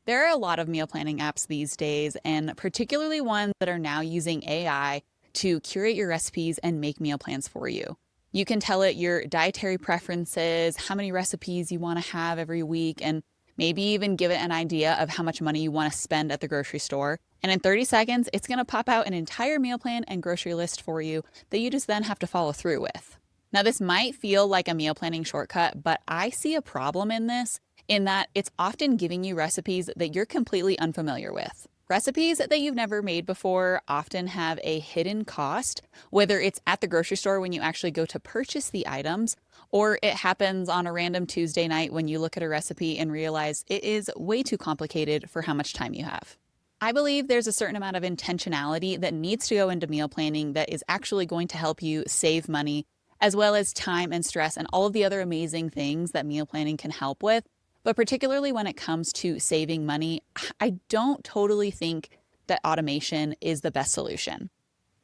There are a lot of meal planning apps these days, and particularly ones that are now using AI to curate your recipes and make meal plans for you. You can tell it your dietary preferences, how many recipes you want to have every week, and maybe even give it an idea of how much money you want to spend at the grocery store. And in 30 seconds, it's going to pop out an entire meal plan and grocery list for you that you just then have to follow through with. Now, this might feel like a meal planning shortcut, but I see a problem in this in that it's often giving you recipes that you're completely unfamiliar with. Recipes that you've never made before often have a hidden cost, whether it's at the grocery store when you actually go to purchase the items, or it happens on a random Tuesday night when you look at a recipe and realize it is way too complicated for how much time you have. I believe there's a certain amount of intentionality that needs to go into meal planning that is actually going to help you save money, as well as time and stress and all of the other amazing things that meal planning can help with. But particularly when it comes to saving money, I don't totally think that automation is the best solution.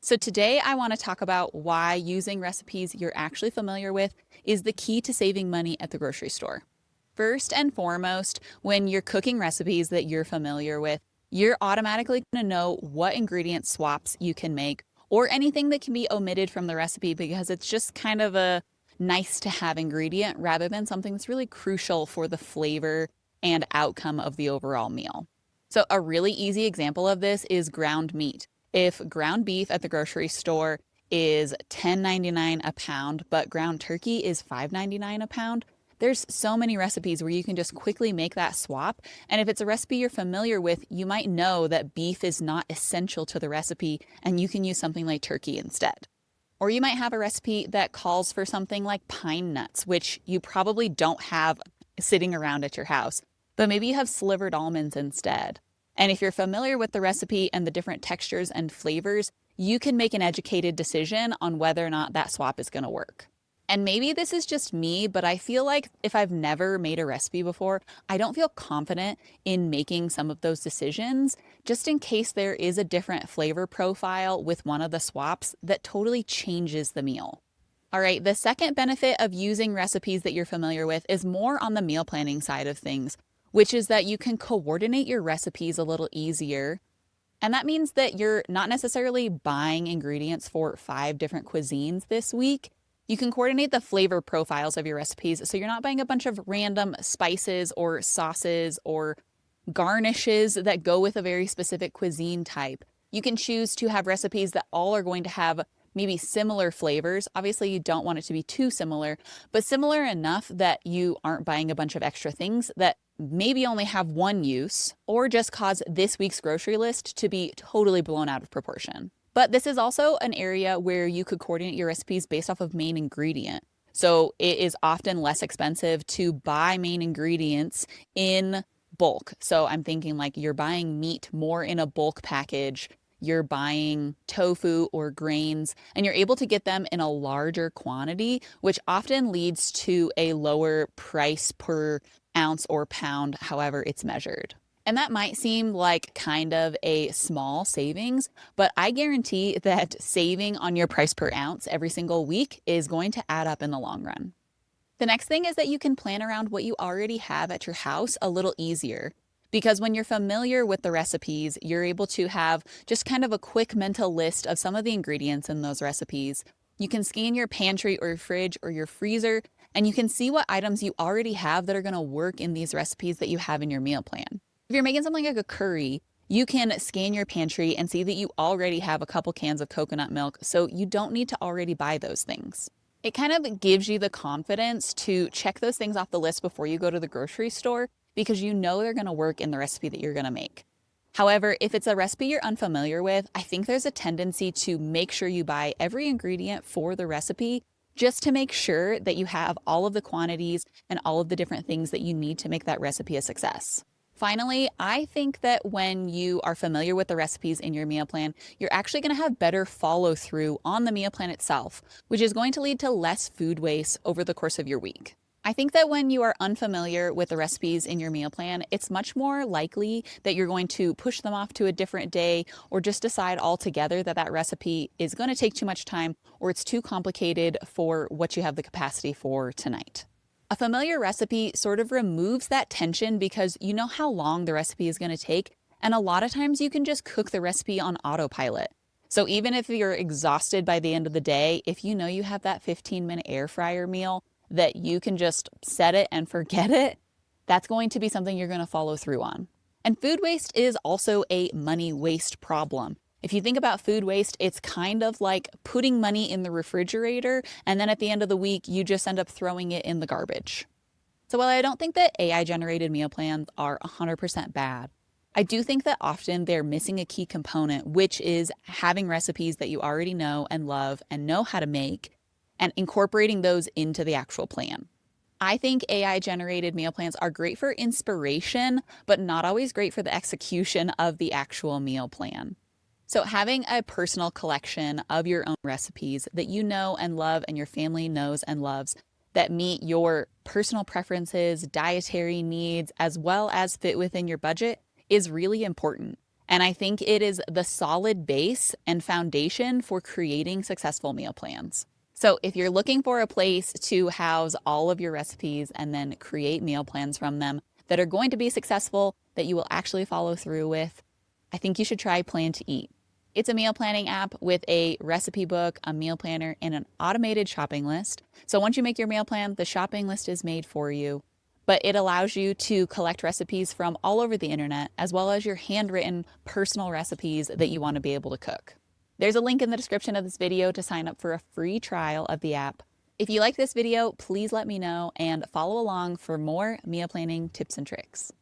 So today I want to talk about why using recipes you're actually familiar with is the key to saving money at the grocery store. First and foremost, when you're cooking recipes that you're familiar with, you're automatically going to know what ingredient swaps you can make or anything that can be omitted from the recipe because it's just kind of a nice to have ingredient rather than something that's really crucial for the flavor and outcome of the overall meal. So a really easy example of this is ground meat. If ground beef at the grocery store is $10.99 a pound, but ground turkey is $5.99 a pound, there's so many recipes where you can just quickly make that swap. And if it's a recipe you're familiar with, you might know that beef is not essential to the recipe and you can use something like turkey instead. Or you might have a recipe that calls for something like pine nuts, which you probably don't have sitting around at your house, but maybe you have slivered almonds instead. And if you're familiar with the recipe and the different textures and flavors, you can make an educated decision on whether or not that swap is going to work. And maybe this is just me, but I feel like if I've never made a recipe before, I don't feel confident in making some of those decisions, just in case there is a different flavor profile with one of the swaps that totally changes the meal. All right, the second benefit of using recipes that you're familiar with is more on the meal planning side of things, which is that you can coordinate your recipes a little easier. And that means that you're not necessarily buying ingredients for 5 different cuisines this week. You can coordinate the flavor profiles of your recipes so you're not buying a bunch of random spices or sauces or garnishes that go with a very specific cuisine type. You can choose to have recipes that all are going to have maybe similar flavors. Obviously, you don't want it to be too similar, but similar enough that you aren't buying a bunch of extra things that maybe only have one use or just cause this week's grocery list to be totally blown out of proportion. But this is also an area where you could coordinate your recipes based off of main ingredient. So it is often less expensive to buy main ingredients in bulk. So I'm thinking like you're buying meat more in a bulk package, you're buying tofu or grains, and you're able to get them in a larger quantity, which often leads to a lower price per ounce or pound, however it's measured. And that might seem like kind of a small savings, but I guarantee that saving on your price per ounce every single week is going to add up in the long run. The next thing is that you can plan around what you already have at your house a little easier. Because when you're familiar with the recipes, you're able to have just kind of a quick mental list of some of the ingredients in those recipes. You can scan your pantry or your fridge or your freezer, and you can see what items you already have that are going to work in these recipes that you have in your meal plan. If you're making something like a curry, you can scan your pantry and see that you already have a couple cans of coconut milk, so you don't need to already buy those things. It kind of gives you the confidence to check those things off the list before you go to the grocery store because you know they're going to work in the recipe that you're going to make. However, if it's a recipe you're unfamiliar with, I think there's a tendency to make sure you buy every ingredient for the recipe just to make sure that you have all of the quantities and all of the different things that you need to make that recipe a success. Finally, I think that when you are familiar with the recipes in your meal plan, you're actually going to have better follow through on the meal plan itself, which is going to lead to less food waste over the course of your week. I think that when you are unfamiliar with the recipes in your meal plan, it's much more likely that you're going to push them off to a different day or just decide altogether that that recipe is going to take too much time or it's too complicated for what you have the capacity for tonight. A familiar recipe sort of removes that tension because you know how long the recipe is going to take, and a lot of times you can just cook the recipe on autopilot. So even if you're exhausted by the end of the day, if you know you have that 15-minute air fryer meal that you can just set it and forget it, that's going to be something you're going to follow through on. And food waste is also a money waste problem. If you think about food waste, it's kind of like putting money in the refrigerator, and then at the end of the week, you just end up throwing it in the garbage. So while I don't think that AI-generated meal plans are 100% bad, I do think that often they're missing a key component, which is having recipes that you already know and love and know how to make, and incorporating those into the actual plan. I think AI-generated meal plans are great for inspiration, but not always great for the execution of the actual meal plan. So having a personal collection of your own recipes that you know and love and your family knows and loves that meet your personal preferences, dietary needs, as well as fit within your budget is really important. And I think it is the solid base and foundation for creating successful meal plans. So if you're looking for a place to house all of your recipes and then create meal plans from them that are going to be successful, that you will actually follow through with, I think you should try Plan to Eat. It's a meal planning app with a recipe book, a meal planner, and an automated shopping list. So once you make your meal plan, the shopping list is made for you. But it allows you to collect recipes from all over the internet, as well as your handwritten personal recipes that you want to be able to cook. There's a link in the description of this video to sign up for a free trial of the app. If you like this video, please let me know and follow along for more meal planning tips and tricks.